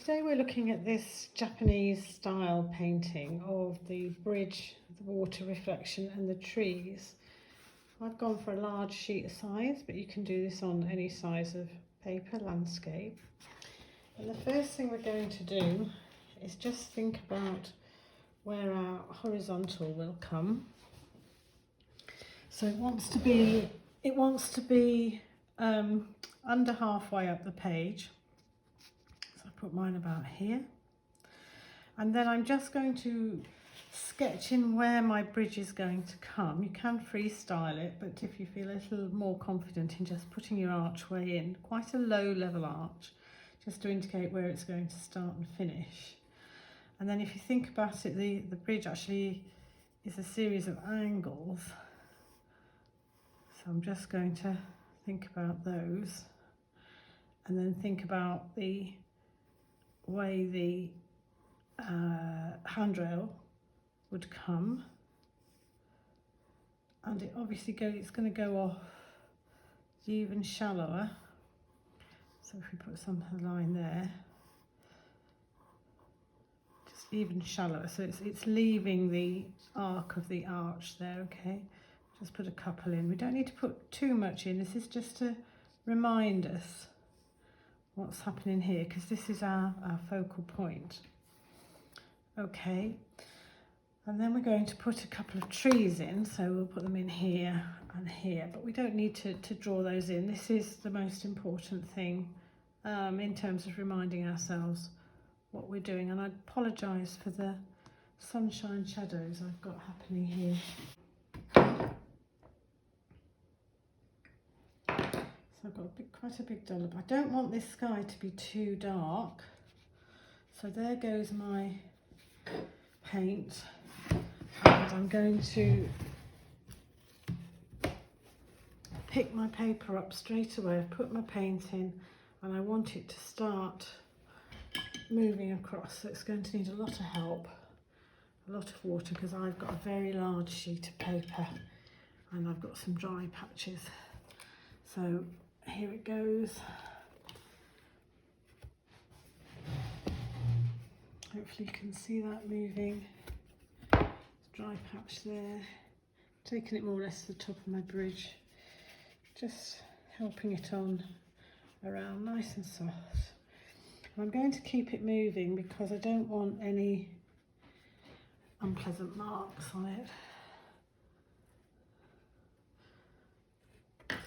today we're looking at this Japanese style painting of the bridge, the water reflection and the trees. I've gone for a large sheet size, but you can do this on any size of paper, landscape. And the first thing we're going to do is just think about where our horizontal will come. So it wants to be under halfway up the page. So I put mine about here. And then I'm just going to sketch in where my bridge is going to come. You can freestyle it, but if you feel a little more confident in just putting your archway in, quite a low level arch, just to indicate where it's going to start and finish. And then if you think about it, the bridge actually is a series of angles. So I'm just going to think about those and then think about the way the handrail would come, and it obviously it's going to go off even shallower. So if we put some line there, just even shallower, so it's leaving the arc of the arch there. Okay, just put a couple in. We don't need to put too much in. This is just to remind us what's happening here, because this is our focal point. Okay, and then we're going to put a couple of trees in, so we'll put them in here and here, but we don't need to draw those in. This is the most important thing in terms of reminding ourselves what we're doing. And I apologise for the sunshine shadows I've got happening here. So I've got quite a big dollop. I don't want this sky to be too dark, so there goes my paint, and I'm going to pick my paper up straight away. I've put my paint in and I want it to start moving across, so it's going to need a lot of help, a lot of water, because I've got a very large sheet of paper and I've got some dry patches. So here it goes. Hopefully you can see that moving. Dry patch there. Taking it more or less to the top of my bridge. Just helping it on around nice and soft. And I'm going to keep it moving because I don't want any unpleasant marks on it.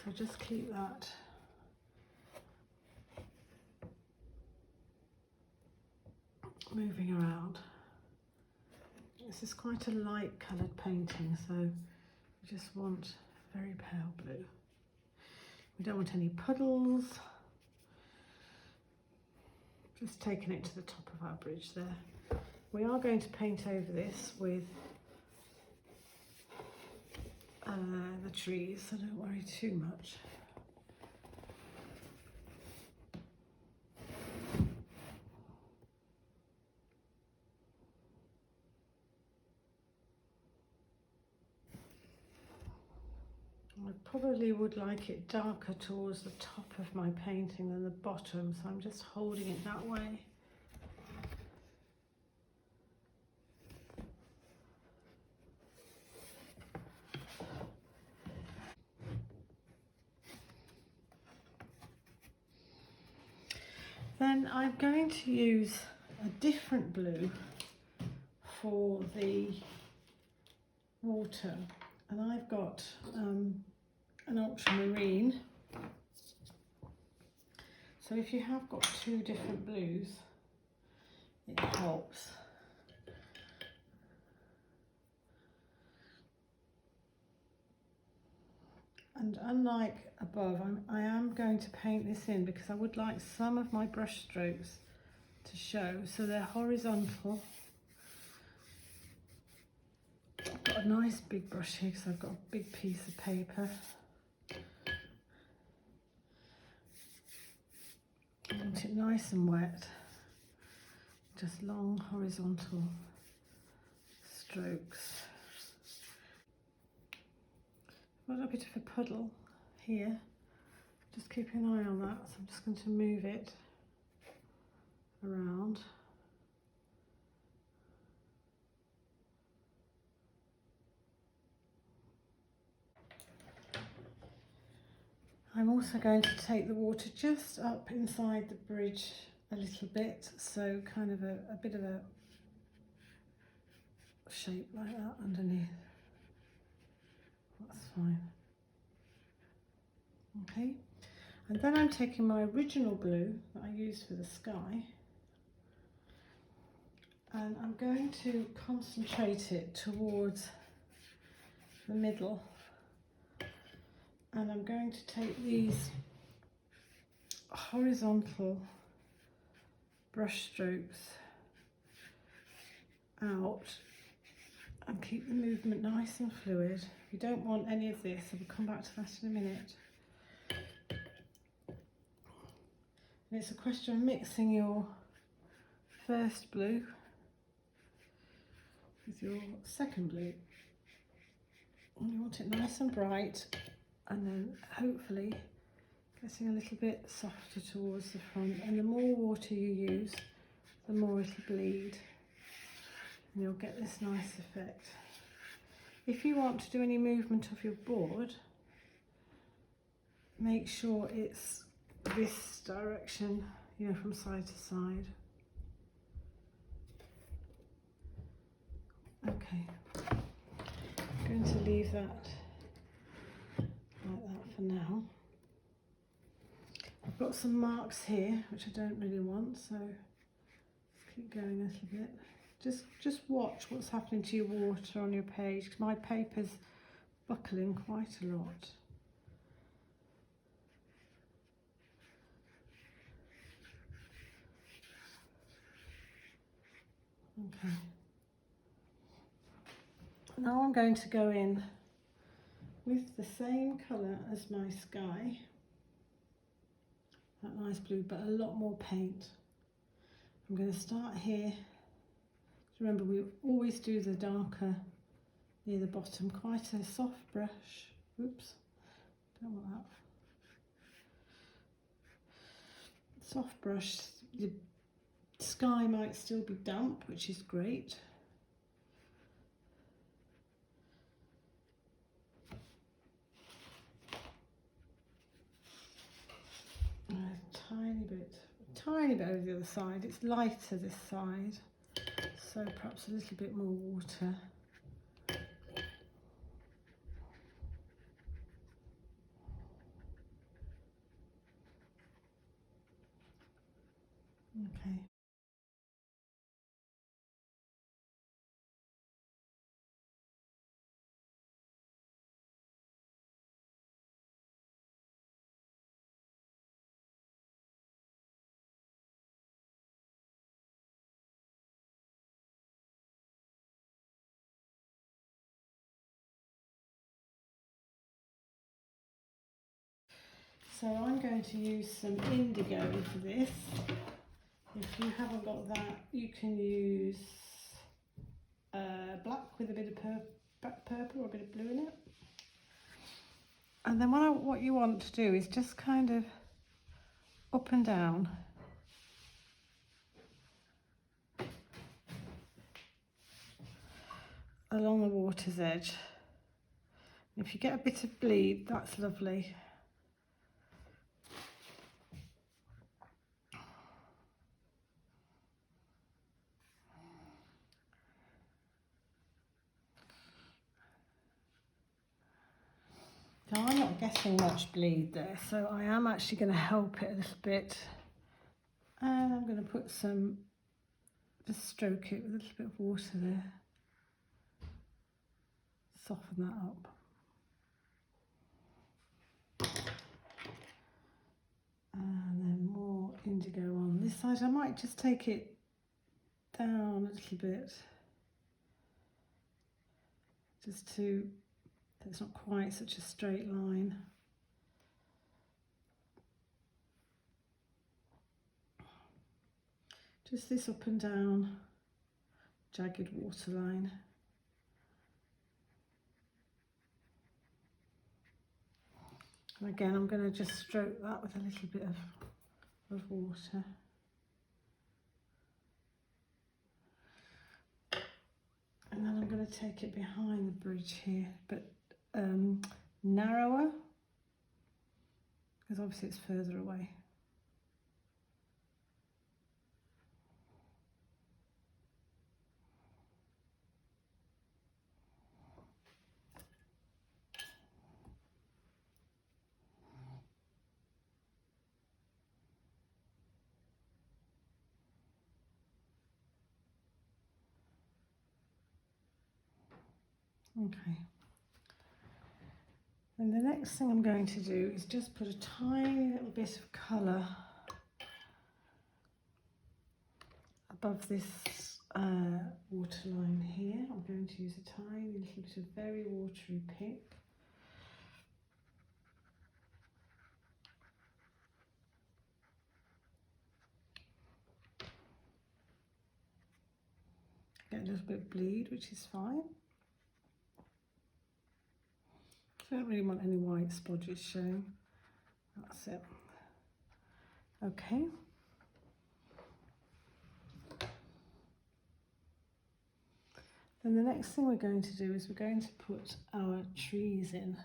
So just keep that moving around. This is quite a light coloured painting, so we just want very pale blue. We don't want any puddles. Just taking it to the top of our bridge there. We are going to paint over this with the trees, so don't worry too much. I probably would like it darker towards the top of my painting than the bottom, so I'm just holding it that way. Then I'm going to use a different blue for the water, and I've got an ultramarine. So if you have got two different blues, it helps. And unlike above, I am going to paint this in because I would like some of my brush strokes to show, so they're horizontal. I've got a nice big brush here because I've got a big piece of paper. I want it nice and wet, just long horizontal strokes. I've got a bit of a puddle here, just keep an eye on that, so I'm just going to move it around. I'm also going to take the water just up inside the bridge a little bit, so kind of a bit of a shape like that underneath. That's fine. Okay, and then I'm taking my original blue that I used for the sky, and I'm going to concentrate it towards the middle, and I'm going to take these horizontal brush strokes out and keep the movement nice and fluid. You don't want any of this, so we'll come back to that in a minute. And it's a question of mixing your first blue with your second blue. And you want it nice and bright, and then hopefully getting a little bit softer towards the front. And the more water you use, the more it'll bleed, and you'll get this nice effect. If you want to do any movement of your board, make sure it's this direction, you know, from side to side. Okay, I'm going to leave that like that for now. I've got some marks here which I don't really want, so keep going a little bit. Just watch what's happening to your water on your page, because my paper's buckling quite a lot. Okay. Now I'm going to go in with the same colour as my sky, that nice blue, but a lot more paint. I'm going to start here. Remember, we always do the darker near the bottom, quite a soft brush. Oops, don't want that. Soft brush. The sky might still be damp, which is great. Tiny bit over the other side. It's lighter this side, so perhaps a little bit more water. Okay. So I'm going to use some indigo for this. If you haven't got that, you can use black with a bit of purple or a bit of blue in it. And then what you want to do is just kind of up and down. Along the water's edge. If you get a bit of bleed, that's lovely. Now I'm not getting much bleed there, so I am actually going to help it a little bit. And I'm going to put some, just stroke it with a little bit of water there. Soften that up. And then more indigo on this side. I might just take it down a little bit, just to, it's not quite such a straight line. Just this up and down jagged waterline. And again, I'm going to just stroke that with a little bit of water. to take it behind the bridge here, but narrower, because obviously it's further away. Okay. And the next thing I'm going to do is just put a tiny little bit of colour above this waterline here. I'm going to use a tiny little bit of very watery pink. Get a little bit of bleed, which is fine. I don't really want any white splodges showing. That's it. Okay. Then the next thing we're going to do is we're going to put our trees in.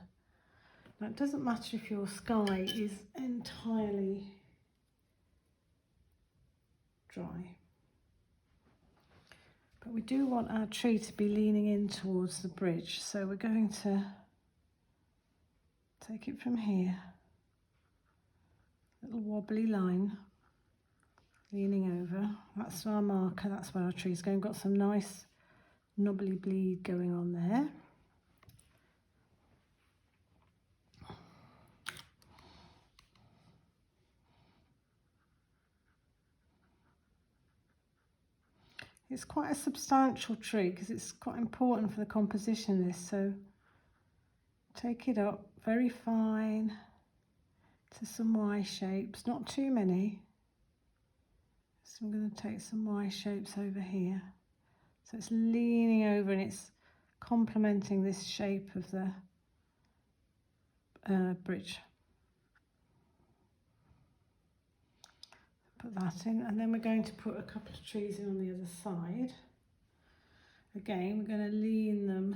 Now it doesn't matter if your sky is entirely dry, but we do want our tree to be leaning in towards the bridge. So we're going to take it from here, little wobbly line, leaning over. That's our marker, that's where our tree's going. Got some nice knobbly bleed going on there. It's quite a substantial tree because it's quite important for the composition of this, so take it up very fine to some Y shapes, not too many. So I'm going to take some Y shapes over here. So it's leaning over and it's complementing this shape of the bridge. Put that in, and then we're going to put a couple of trees in on the other side. Again, we're going to lean them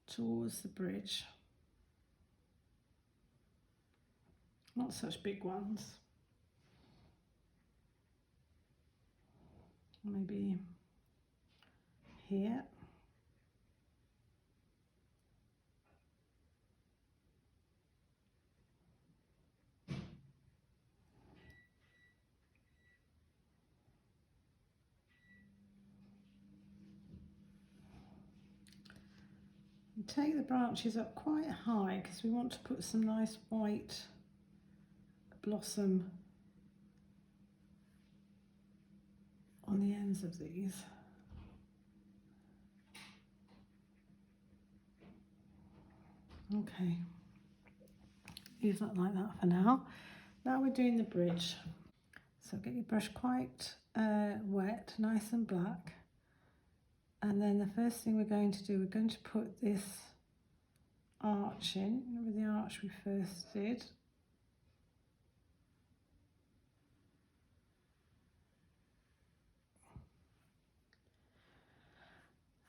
towards the bridge. Not such big ones. Maybe here. And take the branches up quite high because we want to put some nice white blossom on the ends of these. Okay, leave that like that for now. Now we're doing the bridge. So get your brush quite wet, nice and black. And then the first thing we're going to do, we're going to put this arch in. Remember the arch we first did?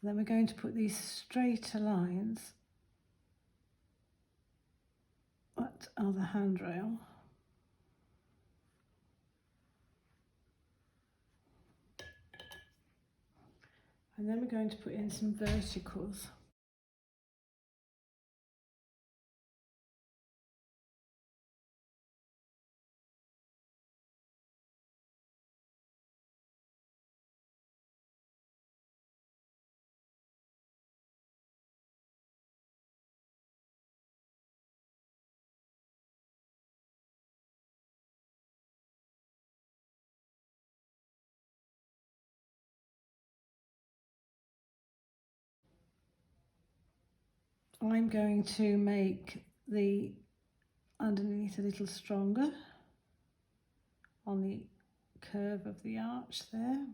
And then we're going to put these straighter lines that are the handrail. And then we're going to put in some verticals. I'm going to make the underneath a little stronger on the curve of the arch there.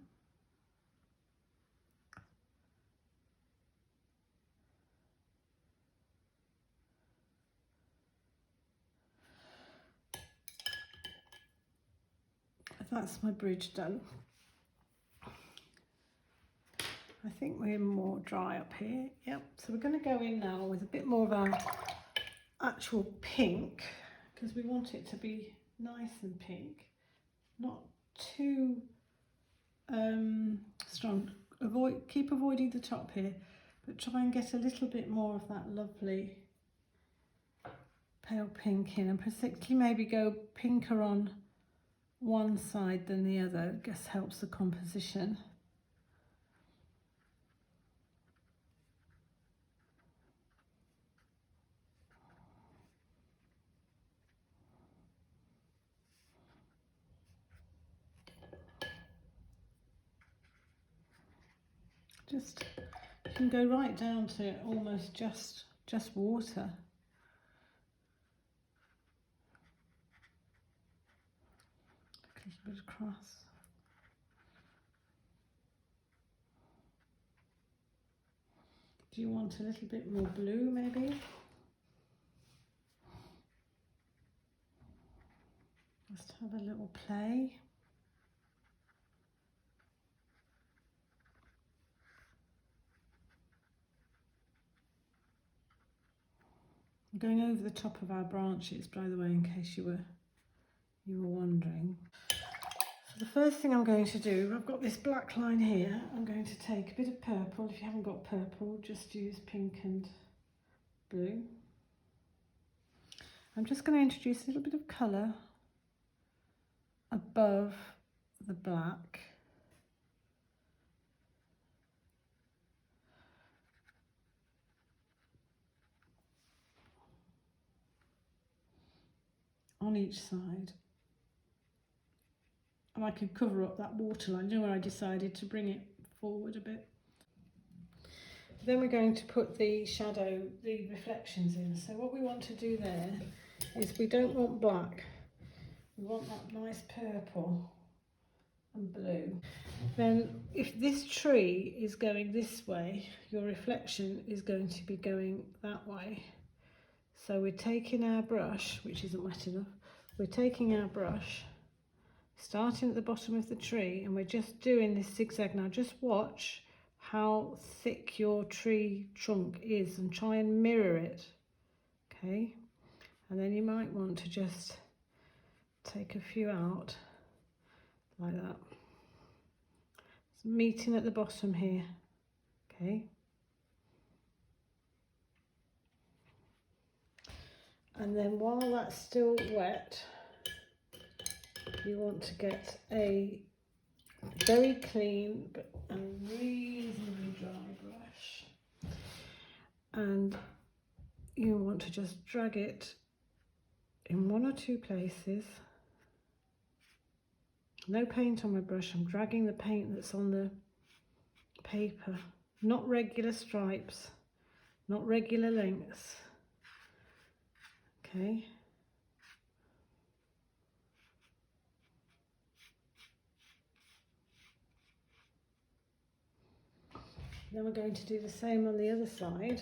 That's my bridge done. I think we're more dry up here. Yep, so we're going to go in now with a bit more of our actual pink, because we want it to be nice and pink, not too strong. Keep avoiding the top here, but try and get a little bit more of that lovely pale pink in, and particularly maybe go pinker on one side than the other. I guess helps the composition. Just, you can go right down to almost just water. A little bit across. Do you want a little bit more blue maybe? Just have a little play. I'm going over the top of our branches, by the way, in case you were wondering. So the first thing I'm going to do, I've got this black line here. I'm going to take a bit of purple. If you haven't got purple, just use pink and blue. I'm just going to introduce a little bit of colour above the black. On each side. And I could cover up that waterline. You know where I decided to bring it forward a bit. Then we're going to put the shadow, the reflections in. So what we want to do there is we don't want black. We want that nice purple and blue. Then if this tree is going this way, your reflection is going to be going that way. So we're taking our brush, which isn't wet enough, we're taking our brush, starting at the bottom of the tree, and we're just doing this zigzag. Now just watch how thick your tree trunk is and try and mirror it, okay? And then you might want to just take a few out, like that. It's meeting at the bottom here, okay? And then while that's still wet, you want to get a very clean and reasonably dry brush, and you want to just drag it in one or two places. No paint on my brush, I'm dragging the paint that's on the paper, not regular stripes, not regular lengths, okay? Then we're going to do the same on the other side.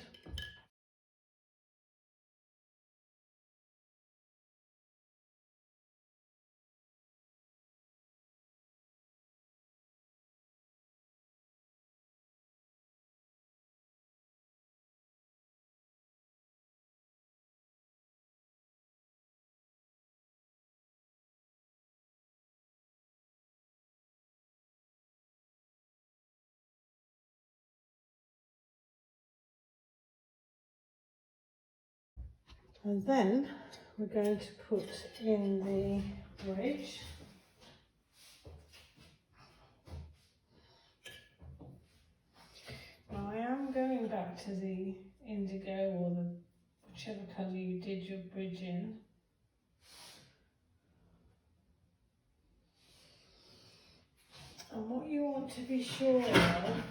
And then we're going to put in the bridge. Now I am going back to the indigo or the whichever colour you did your bridge in. And what you want to be sure of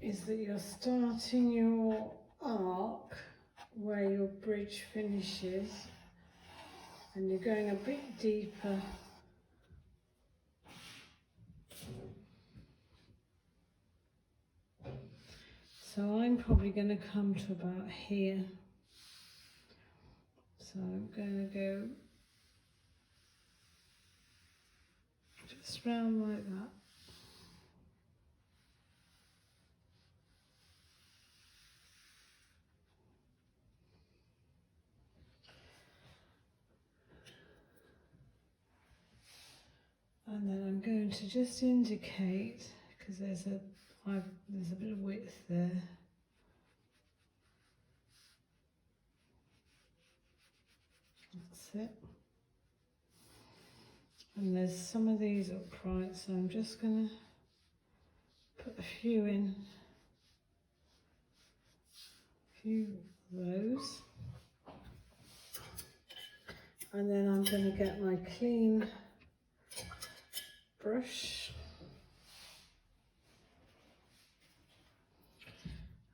is that you're starting your arc where your bridge finishes, and you're going a bit deeper. So I'm probably going to come to about here. So I'm going to go just round like that. to just indicate, because there's a bit of width there. That's it. And there's some of these upright, so I'm just going to put a few in. A few of those. And then I'm going to get my clean brush.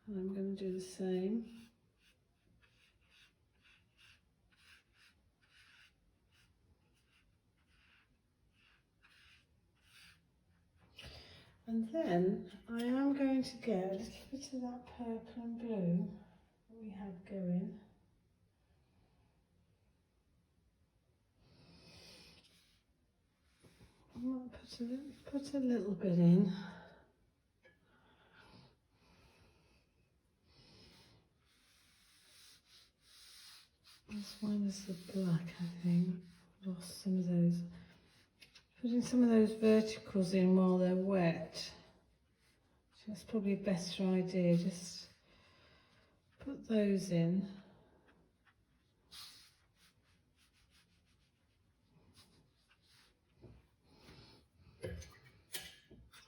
And I'm going to do the same. And then I am going to get a little bit of that purple and blue that we have going. I might put a little bit in. This one is the black, I think. Lost some of those. Putting some of those verticals in while they're wet. That's probably a better idea. Just put those in.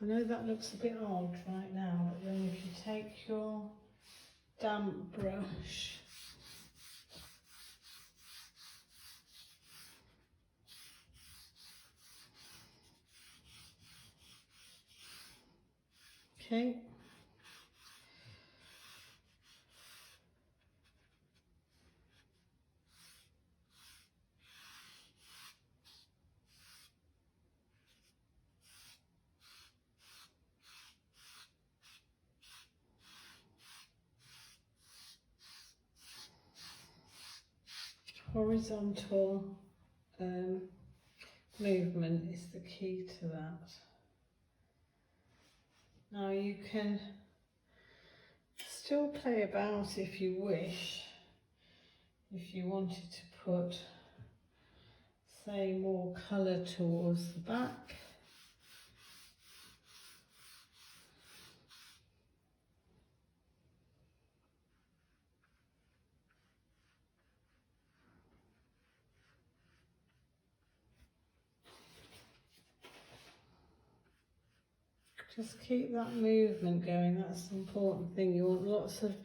I know that looks a bit odd right now, but then if you take your damp brush okay. Horizontal movement is the key to that. Now you can still play about if you wish, if you wanted to put, say, more colour towards the back. Just keep that movement going, that's the important thing. You want lots of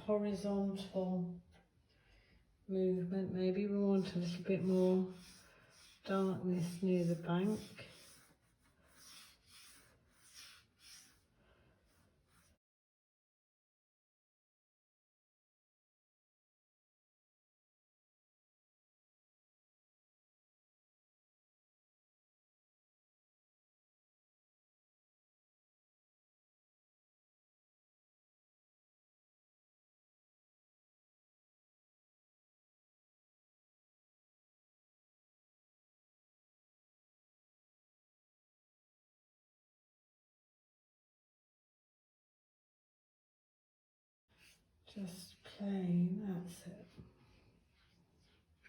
horizontal movement. Maybe we want a little bit more darkness near the bank. Just plain, that's it.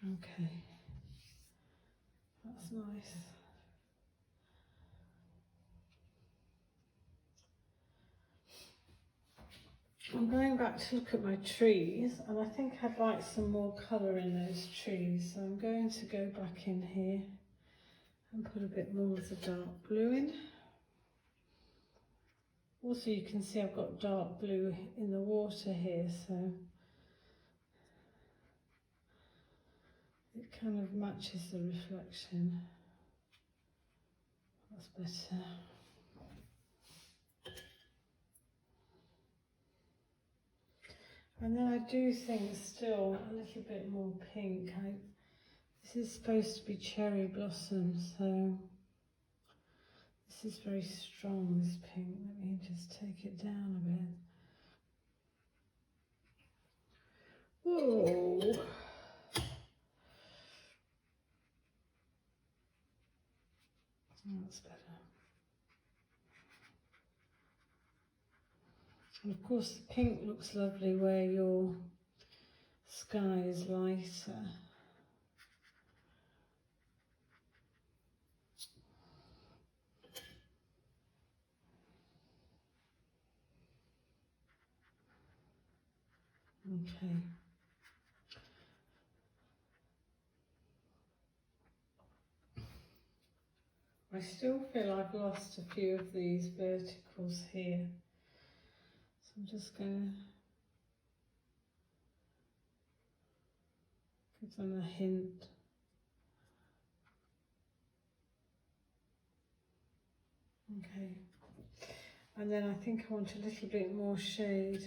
Okay, that's nice. I'm going back to look at my trees, and I think I'd like some more colour in those trees, so I'm going to go back in here and put a bit more of the dark blue in. Also, you can see I've got dark blue in the water here, so it kind of matches the reflection. That's better. And then I do think still a little bit more pink. This is supposed to be cherry blossom, so this is very strong, this pink. Let me just take it down a bit. Whoa! That's better. And of course the pink looks lovely where your sky is lighter. Okay. I still feel I've lost a few of these verticals here. So I'm just going to give them a hint. Okay. And then I think I want a little bit more shade,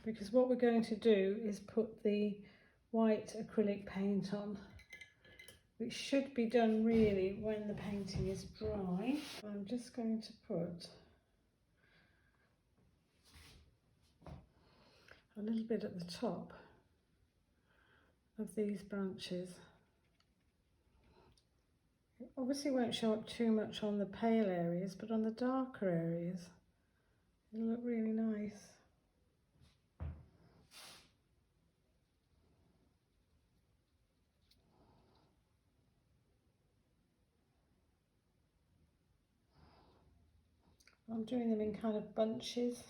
because what we're going to do is put the white acrylic paint on, which should be done really when the painting is dry. I'm just going to put a little bit at the top of these branches. It obviously won't show up too much on the pale areas, but on the darker areas it'll look really nice. I'm doing them in kind of bunches.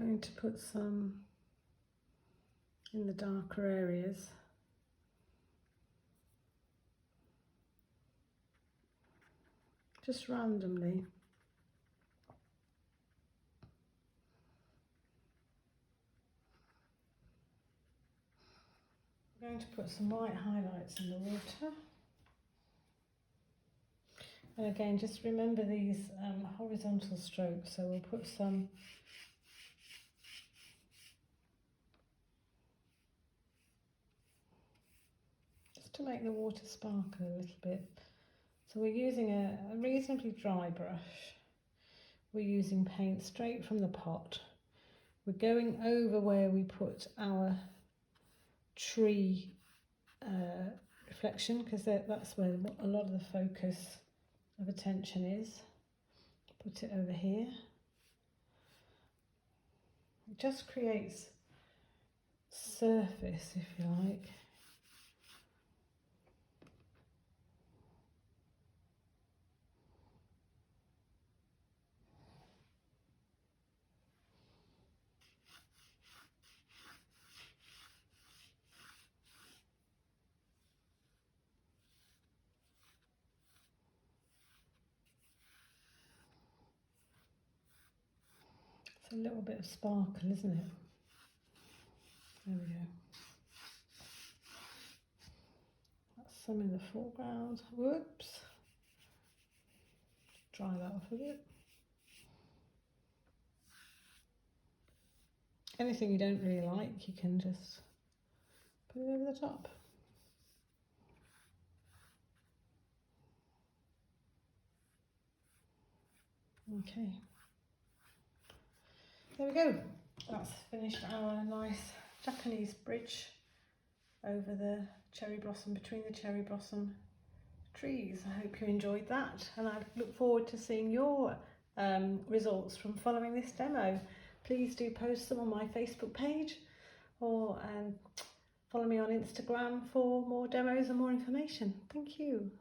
I'm going to put some in the darker areas. Just randomly. I'm going to put some white highlights in the water. And again, just remember these horizontal strokes, so we'll put some just to make the water sparkle a little bit. So we're using a reasonably dry brush. We're using paint straight from the pot. We're going over where we put our tree reflection, because that's where a lot of the focus of attention is. Put it over here. It just creates surface, if you like. It's a little bit of sparkle, isn't it? There we go. That's some in the foreground. Whoops. Dry that off a bit. Anything you don't really like, you can just put it over the top. Okay. There we go. That's finished our nice Japanese bridge over the cherry blossom, between the cherry blossom trees. I hope you enjoyed that, and I look forward to seeing your results from following this demo. Please do post them on my Facebook page, or follow me on Instagram for more demos and more information. Thank you.